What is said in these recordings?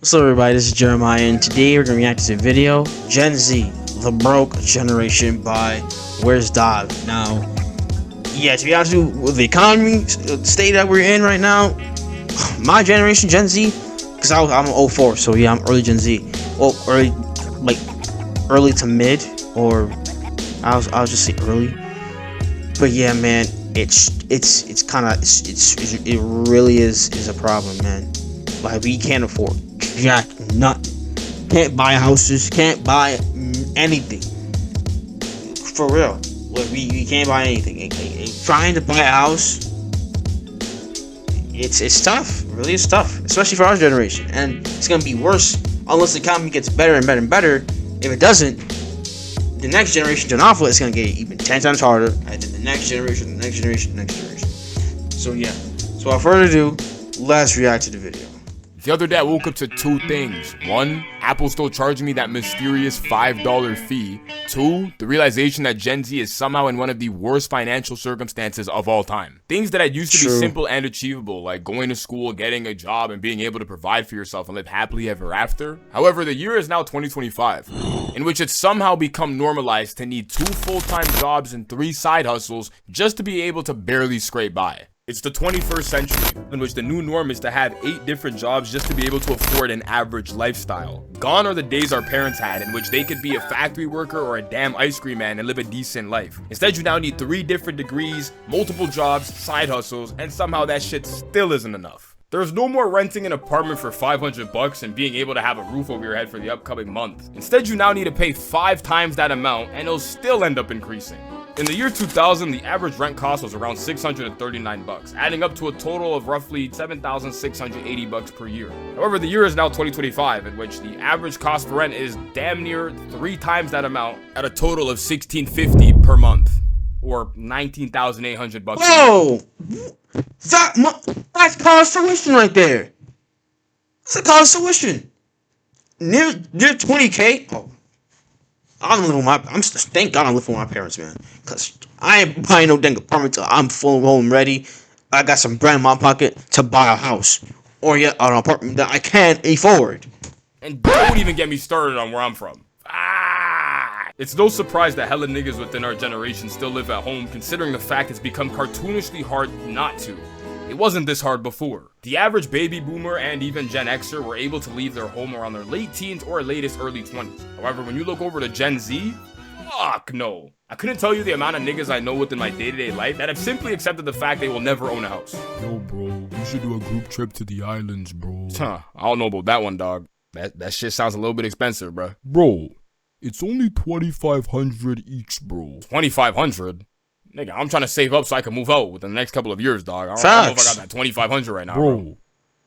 What's up, everybody? This is Jeremiah, and today we're gonna react to the video Gen Z, the broke generation by Where's Dog. Now, yeah, to be honest with you, with the economy state that we're in right now, my generation, Gen Z, because I'm 04, so yeah, I'm early Gen Z. Well, early to mid, or I'll just say early. But yeah, man, it's kind of it really is a problem, man. Like, we can't afford jack nothing. Can't buy houses. Can't buy anything. For real. Like, we can't buy anything. Trying to buy a house, it's tough. Really, it's tough, especially for our generation. And it's gonna be worse unless the economy gets better and better and better. If it doesn't, the next generation to off it's gonna get even 10 times harder. And then the next generation, the next generation, the next generation. So yeah. So without further ado, let's react to the video. The other day I woke up to two things. One, Apple still charging me that mysterious $5 fee. Two, the realization that Gen Z is somehow in one of the worst financial circumstances of all time. Things that had used to be simple and achievable, like going to school, getting a job, and being able to provide for yourself and live happily ever after. However, the year is now 2025, in which it's somehow become normalized to need 2 full-time jobs and 3 side hustles just to be able to barely scrape by. It's the 21st century, in which the new norm is to have 8 different jobs just to be able to afford an average lifestyle. Gone are the days our parents had, in which they could be a factory worker or a damn ice cream man and live a decent life. Instead, you now need 3 different degrees, multiple jobs, side hustles, and somehow that shit still isn't enough. There's no more renting an apartment for $500 and being able to have a roof over your head for the upcoming month. Instead, you now need to pay 5 times that amount, and it'll still end up increasing. In the year 2000, the average rent cost was around $639, adding up to a total of roughly $7,680 per year. However, the year is now 2025, in which the average cost for rent is damn near 3 times that amount, at a total of $1,650 per month, or $19,800. Whoa! That's college tuition right there. That's a college tuition. Near 20K. Oh. I don't live with thank God I live with my parents, man. Cause I ain't buying no dang apartment till I'm full home ready. I got some bread in my pocket to buy a house, or yet an apartment that I can't afford. And don't even get me started on where I'm from. It's no surprise that hella niggas within our generation still live at home, considering the fact it's become cartoonishly hard not to. It wasn't this hard before. The average baby boomer and even Gen Xer were able to leave their home around their late teens or latest early 20s. However, when you look over to Gen Z, fuck no. I couldn't tell you the amount of niggas I know within my day-to-day life that have simply accepted the fact they will never own a house. Yo, bro, we should do a group trip to the islands, bro. I don't know about that one, dog. That shit sounds a little bit expensive, bro. Bro, it's only $2,500 each, bro. 2,500? Nigga, I'm trying to save up so I can move out within the next couple of years, dog. I don't know if I got that 2,500 right now, bro.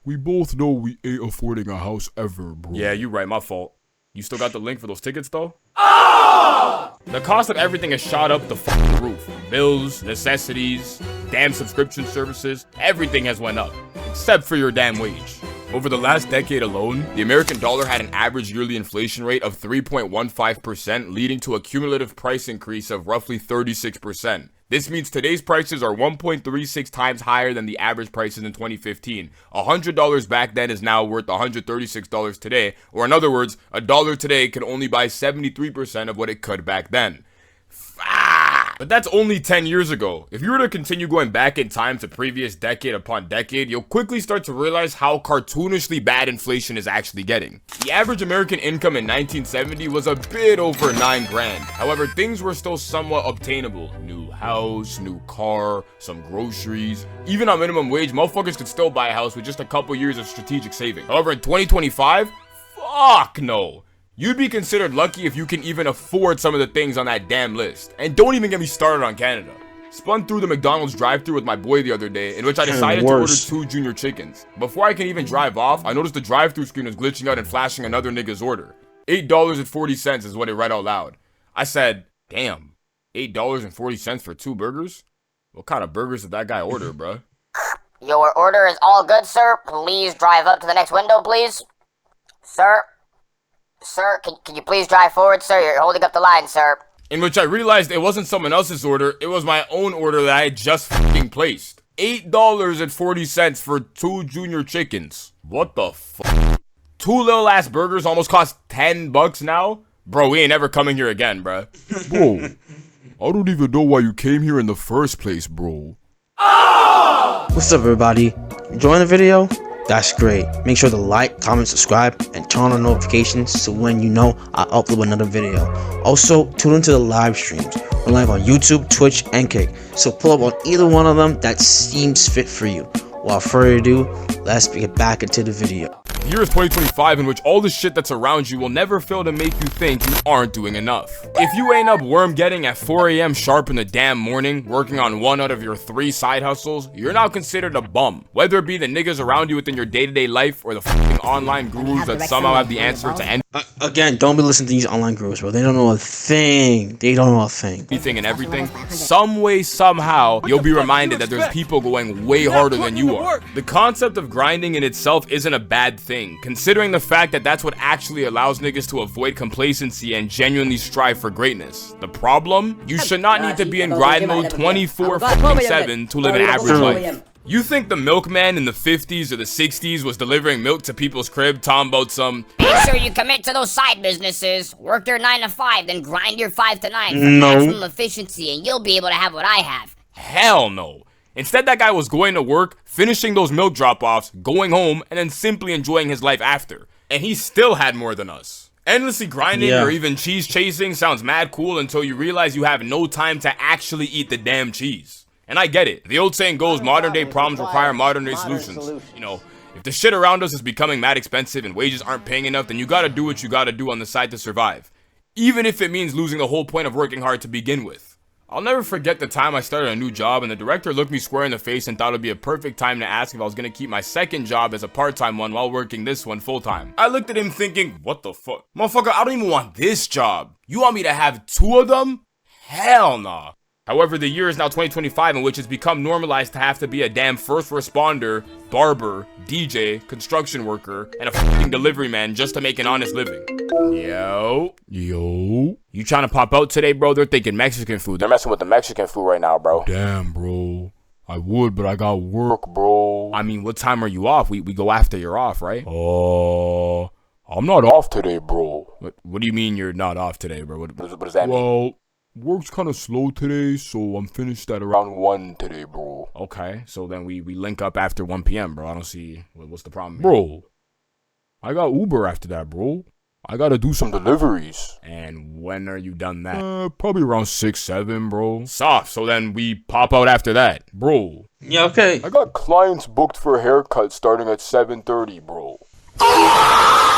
We both know we ain't affording a house ever, bro. Yeah, you right, my fault. You still got the link for those tickets, though? Oh! The cost of everything has shot up the fucking roof. Bills, necessities, damn subscription services, everything has went up. Except for your damn wage. Over the last decade alone, the American dollar had an average yearly inflation rate of 3.15%, leading to a cumulative price increase of roughly 36%. This means today's prices are 1.36 times higher than the average prices in 2015. $100 back then is now worth $136 today, or in other words, a dollar today can only buy 73% of what it could back then. But that's only 10 years ago. If you were to continue going back in time to previous decade upon decade, you'll quickly start to realize how cartoonishly bad inflation is actually getting. The average American income in 1970 was a bit over $9 grand. However, things were still somewhat obtainable. New house, new car, some groceries. Even on minimum wage, motherfuckers could still buy a house with just a couple years of strategic saving. However, in 2025, fuck no. You'd be considered lucky if you can even afford some of the things on that damn list. And don't even get me started on Canada. Spun through the McDonald's drive-thru with my boy the other day, in which I decided to order 2 junior chickens. Before I can even drive off, I noticed the drive-thru screen was glitching out and flashing another nigga's order. $8.40 is what it read out loud. I said, damn, $8.40 for 2 burgers? What kind of burgers did that guy order, bruh? Your order is all good, sir. Please drive up to the next window, please. Sir, can you please drive forward, sir? You're holding up the line, sir. In which I realized it wasn't someone else's order, it was my own order that I had just fucking placed. $8.40 for 2 junior chickens. What the fuck? 2 little ass burgers almost cost $10 now. Bro, we ain't ever coming here again, bro. Bro, I don't even know why you came here in the first place, bro. What's up, everybody? Enjoying the video? That's great. Make sure to like, comment, subscribe, and turn on notifications so when you know I upload another video. Also, tune into the live streams. We're live on YouTube, Twitch, and Kick. So pull up on either one of them that seems fit for you. Without further ado, let's get back into the video. The year is 2025, in which all the shit that's around you will never fail to make you think you aren't doing enough. If you ain't up worm getting at 4 a.m. sharp in the damn morning, working on 1 out of your 3 side hustles, you're now considered a bum. Whether it be the niggas around you within your day-to-day life, or the fucking online gurus that somehow have the answer to Again, don't be listening to these online gurus, bro. They don't know a thing. They don't know a thing. anything and everything, some way, somehow, you'll be reminded that there's people going way harder than you are. The concept of grinding in itself isn't a bad thing, considering the fact that that's what actually allows niggas to avoid complacency and genuinely strive for greatness. The problem? You should not need to be in grind mode 24/7 to live an average life. You think the milkman in the 50s or the 60s was delivering milk to people's crib, talking about some Make sure you commit to those side businesses. Work your 9 to 5, then grind your 5 to 9 for No. maximum efficiency, and you'll be able to have what I have. hell no. Instead, that guy was going to work, finishing those milk drop-offs, going home, and then simply enjoying his life after. And he still had more than us. Endlessly grinding Yeah. or even cheese chasing sounds mad cool until you realize you have no time to actually eat the damn cheese. And I get it. The old saying goes, modern day problems require modern day solutions. You know, if the shit around us is becoming mad expensive and wages aren't paying enough, then you gotta do what you gotta do on the side to survive. Even if it means losing the whole point of working hard to begin with. I'll never forget the time I started a new job and the director looked me square in the face and thought it'd be a perfect time to ask if I was gonna keep my second job as a part-time one while working this one full-time. I looked at him thinking, what the fuck? Motherfucker, I don't even want this job. You want me to have 2 of them? Hell nah. However, the year is now 2025, in which it's become normalized to have to be a damn first responder, barber, DJ, construction worker, and a fucking delivery man just to make an honest living. Yo. You trying to pop out today, bro? They're thinking Mexican food. They're messing with the Mexican food right now, bro. Damn, bro. I would, but I got work, bro. I mean, what time are you off? We go after you're off, right? I'm not off today, bro. What do you mean you're not off today, bro? What does that mean? Well, work's kind of slow today, so I'm finished at around 1 today, bro. Okay, so then we link up after 1 p.m., bro. I don't see what's the problem, Bro, I got Uber after that, bro. I gotta do some deliveries. And when are you done that? Probably around 6, 7, bro. Soft. So then we pop out after that. Bro, Yeah, okay. I got clients booked for haircuts starting at 7:30, bro.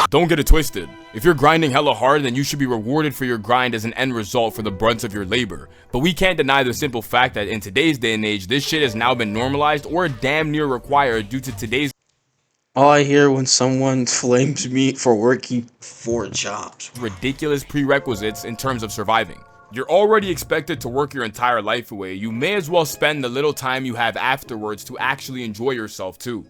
Don't get it twisted. If you're grinding hella hard, then you should be rewarded for your grind as an end result for the brunt of your labor. But we can't deny the simple fact that in today's day and age, this shit has now been normalized or damn near required due to today's All I hear when someone flames me for working 4 jobs. ridiculous prerequisites in terms of surviving. You're already expected to work your entire life away. You may as well spend the little time you have afterwards to actually enjoy yourself too,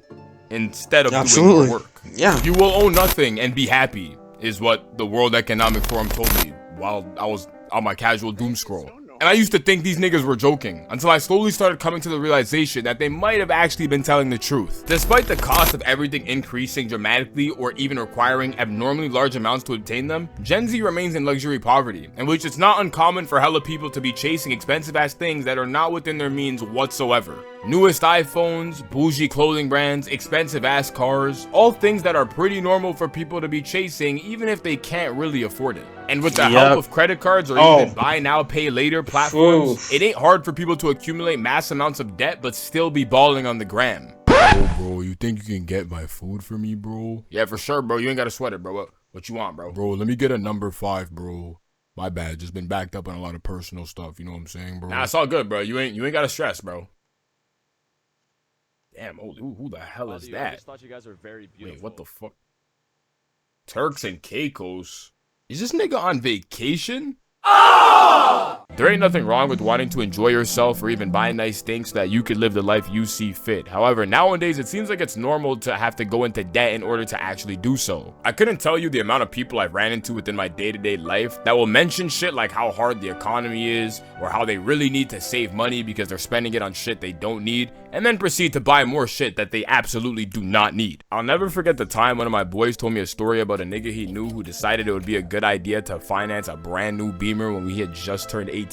instead of doing Absolutely. your work. Yeah. You will own nothing and be happy, is what the World Economic Forum told me while I was on my casual doom scroll. And I used to think these niggas were joking, until I slowly started coming to the realization that they might have actually been telling the truth. Despite the cost of everything increasing dramatically or even requiring abnormally large amounts to obtain them, Gen Z remains in luxury poverty, in which it's not uncommon for hella people to be chasing expensive ass things that are not within their means whatsoever. Newest iPhones, bougie clothing brands, expensive ass cars, all things that are pretty normal for people to be chasing even if they can't really afford it. And with the help of credit cards or even buy now pay later platforms, Oof. it ain't hard for people to accumulate mass amounts of debt but still be balling on the gram. Oh, bro, you think you can get my food for me, bro? Yeah, for sure, bro. You ain't gotta sweat it, bro. What you want, bro? Bro, let me get a number 5, bro. My bad, just been backed up on a lot of personal stuff, you know what I'm saying, bro? Nah, it's all good, bro. You ain't gotta stress, bro. Damn, who the hell is I that? just thought you guys were very beautiful. Wait, what the fuck? Turks and Caicos? Is this nigga on vacation? There ain't nothing wrong with wanting to enjoy yourself or even buy nice things so that you could live the life you see fit. However, nowadays it seems like it's normal to have to go into debt in order to actually do so. I couldn't tell you the amount of people I've ran into within my day-to-day life that will mention shit like how hard the economy is or how they really need to save money because they're spending it on shit they don't need and then proceed to buy more shit that they absolutely do not need. I'll never forget the time one of my boys told me a story about a nigga he knew who decided it would be a good idea to finance a brand new Beamer when we had just turned 18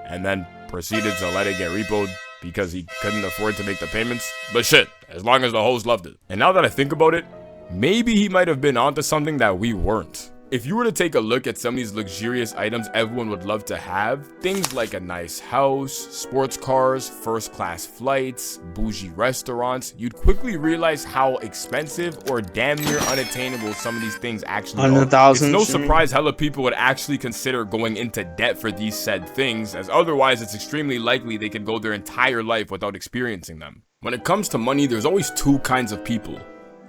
and then proceeded to let it get repoed because he couldn't afford to make the payments. But shit, as long as the hoes loved it. And now that I think about it, maybe he might have been onto something that we weren't. If you were to take a look at some of these luxurious items everyone would love to have, things like a nice house, sports cars, first-class flights, bougie restaurants, you'd quickly realize how expensive or damn near unattainable some of these things actually are. It's no surprise hella people would actually consider going into debt for these said things, as otherwise it's extremely likely they could go their entire life without experiencing them. When it comes to money, there's always two kinds of people.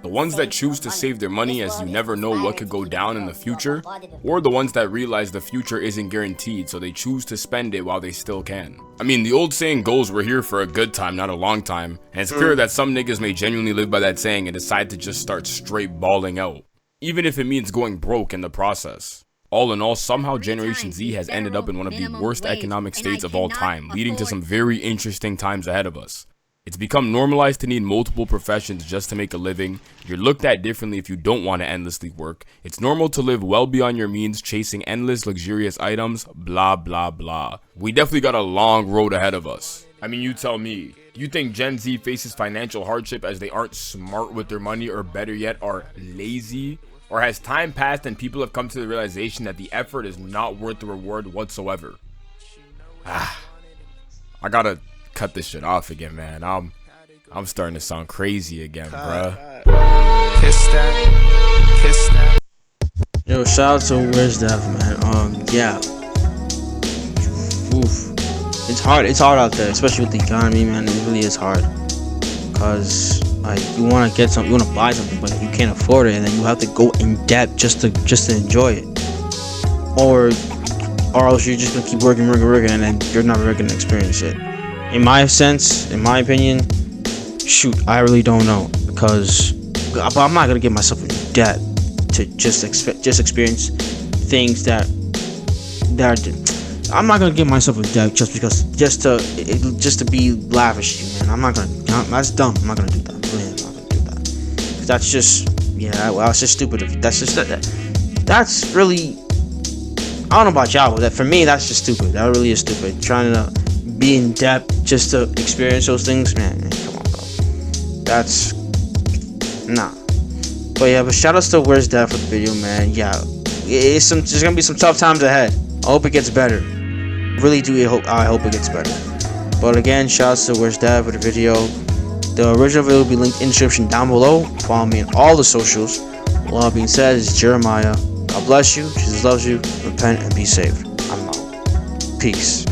The ones that choose to save their money as you never know what could go down in the future, or the ones that realize the future isn't guaranteed so they choose to spend it while they still can. I mean, the old saying goes, we're here for a good time, not a long time, and it's clear that some niggas may genuinely live by that saying and decide to just start straight balling out, even if it means going broke in the process. All in all, somehow Generation Z has ended up in one of the worst economic states of all time, leading to some very interesting times ahead of us. It's become normalized to need multiple professions just to make a living. You're looked at differently if you don't want to endlessly work. It's normal to live well beyond your means, chasing endless luxurious items, blah blah blah. We definitely got a long road ahead of us. I mean, you tell me, you think Gen Z faces financial hardship as they aren't smart with their money, or better yet, are lazy? Or has time passed and people have come to the realization that the effort is not worth the reward whatsoever? I gotta cut this shit off again, man. I'm starting to sound crazy again, bruh. Kiss that. Yo, shout out to Where's Dev, man. Yeah. Oof. It's hard out there, especially with the economy, man. It really is hard. Cause like you wanna get something, you wanna buy something, but you can't afford it, and then you have to go in debt just to enjoy it. Or else you're just gonna keep working, and then you're never gonna experience it. In my opinion, shoot, I really don't know, but I'm not gonna get myself in debt to just experience things that are. I'm not gonna get myself in debt just to be lavish, man. I'm not gonna. That's dumb. I'm not gonna do that. Really, I'm not gonna do that. That's just, yeah. Well, it's just stupid. That's really. I don't know about y'all, but for me, that's just stupid. That really is stupid. Trying to be in debt just to experience those things, man, come on, bro. That's nah. But yeah, but shout out to Where's Dev for the video, man. Yeah, there's gonna be some tough times ahead. I hope it gets better. Really do I hope it gets better. But again, shout out to Where's Dev for the video. The original video will be linked in the description down below. Follow me on all the socials. With all that being said, it's Jeremiah. God bless you. Jesus loves you. Repent and be saved. I'm out. Peace.